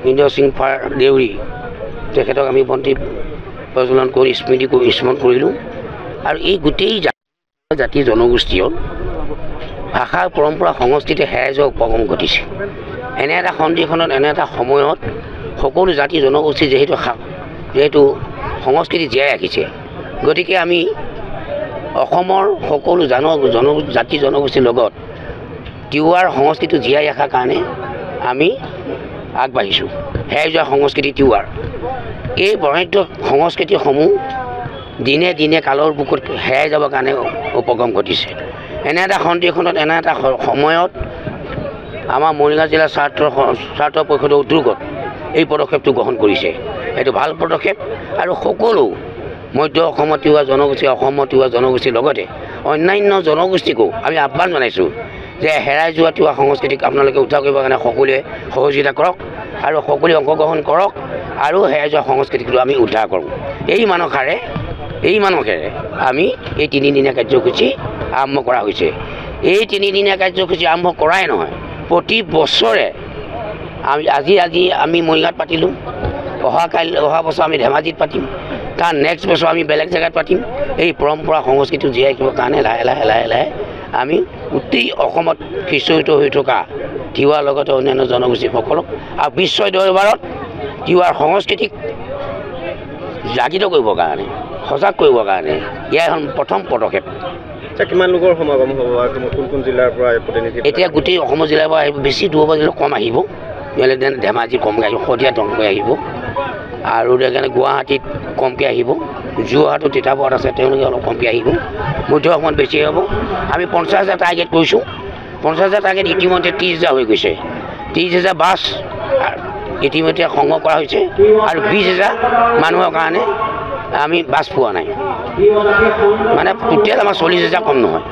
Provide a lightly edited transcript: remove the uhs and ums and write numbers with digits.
ইন্দ্ৰ সিং দেউৰী তেখেতক আমি বন্তি প্ৰজ্বলন কৰি স্মৰণ কৰিলোঁ। আৰু এই গোটেই জাতি জনগোষ্ঠীয় ভাষা পৰম্পৰা সংস্কৃতি হেৰাই যোৱা উপক্ৰম ঘটিছে। এনে এটা সন্ধিখনত এনে এটা সময়ত সকলো জাতি জনগোষ্ঠী যিহেতু সংস্কৃতি জীয়াই ৰাখিছে, গতিকে আমি অসমৰ সকলো জাতি জনগোষ্ঠীৰ লগত তিৱাৰ সংস্কৃতি জীয়াই ৰখাৰ কাৰণে আমি আগবাঢ়িছোঁ। হেৰাই যোৱা সংস্কৃতি তিৱাৰ এই বৰ্ণাঢ্য সংস্কৃতিসমূহ দিনে দিনে কালৰ বুকুত হেৰাই যাবৰ কাৰণে উপক্ৰম ঘটিছে। এনে এটা সন্ধিখনত এনে এটা সময়ত আমাৰ মৰিগাঁও জিলা ছাত্ৰ পৰিষদৰ উদ্যোগত এই পদক্ষেপটো গ্ৰহণ কৰিছে। এইটো ভাল পদক্ষেপ আৰু সকলো মধ্য অসমৰ তিৱা জনগোষ্ঠীৰ লগতে অন্যান্য জনগোষ্ঠীকো আমি আহ্বান জনাইছোঁ যে হেৰাই যোৱা তিৱা সংস্কৃতিক আপোনালোকে উদ্ধাৰ কৰিবৰ কাৰণে সকলোৱে সহযোগিতা কৰক আৰু সকলোৱে অংশগ্ৰহণ কৰক আৰু হেৰাই যোৱা সংস্কৃতিটো আমি উদ্ধাৰ কৰোঁ। এই মানসেৰে আমি এই 3 দিনীয়া কাৰ্যসূচী আৰম্ভ কৰা হৈছে। এই 3 দিনীয়া কাৰ্যসূচী আৰম্ভ কৰাই নহয়, প্ৰতি বছৰে আজি আমি মৰিগাঁৱত পাতিলোঁ, অহা বছৰ আমি ধেমাজিত পাতিম, তাৰ নেক্সট বছৰ আমি বেলেগ জেগাত পাতিম। এই পৰম্পৰা সংস্কৃতি জীয়াই ৰাখিবৰ কাৰণে লাহে লাহে আমি গোটেই অসমত সিঁচৰিত হৈ থকা তিৱাৰ লগতে অন্যান্য জনগোষ্ঠীসকলক আৰু বিশ্ব দৰবাৰত তিৱাৰ সংস্কৃতিক জাগৃত কৰিবৰ কাৰণে, সজাগ কৰিবৰ কাৰণে ইয়াৰ প্ৰথম পদক্ষেপ। কিমান লোকৰ সমাগম হ'ব? কোন জিলাৰ পৰা প্ৰতিনিধি? এতিয়া গোটেই অসমৰ জিলাৰ পৰা আহিব, বেছি দূৰৰ পৰা কম আহিব, ধেমাজি কমকৈ আহিব, শদিয়া টনকৈ আহিব আৰু সেইকাৰণে গুৱাহাটীত কমকৈ আহিব, যোৰহাটত তিতাবৰত আছে তেওঁলোকে অলপ কমকৈ আহিব, মধ্য অসমত বেছি হ'ব। আমি 50,000 টাৰ্গেট কৰিছোঁ। 50,000 টাৰ্গেট ইতিমধ্যে 30,000 হৈ গৈছে। 30,000 বাছ ইতিমধ্যে সংগ্ৰহ কৰা হৈছে আৰু 20,000 মানুহৰ কাৰণে আমি বাছ পোৱা নাই, মানে টোটেল আমাৰ 40,000 কম নহয়।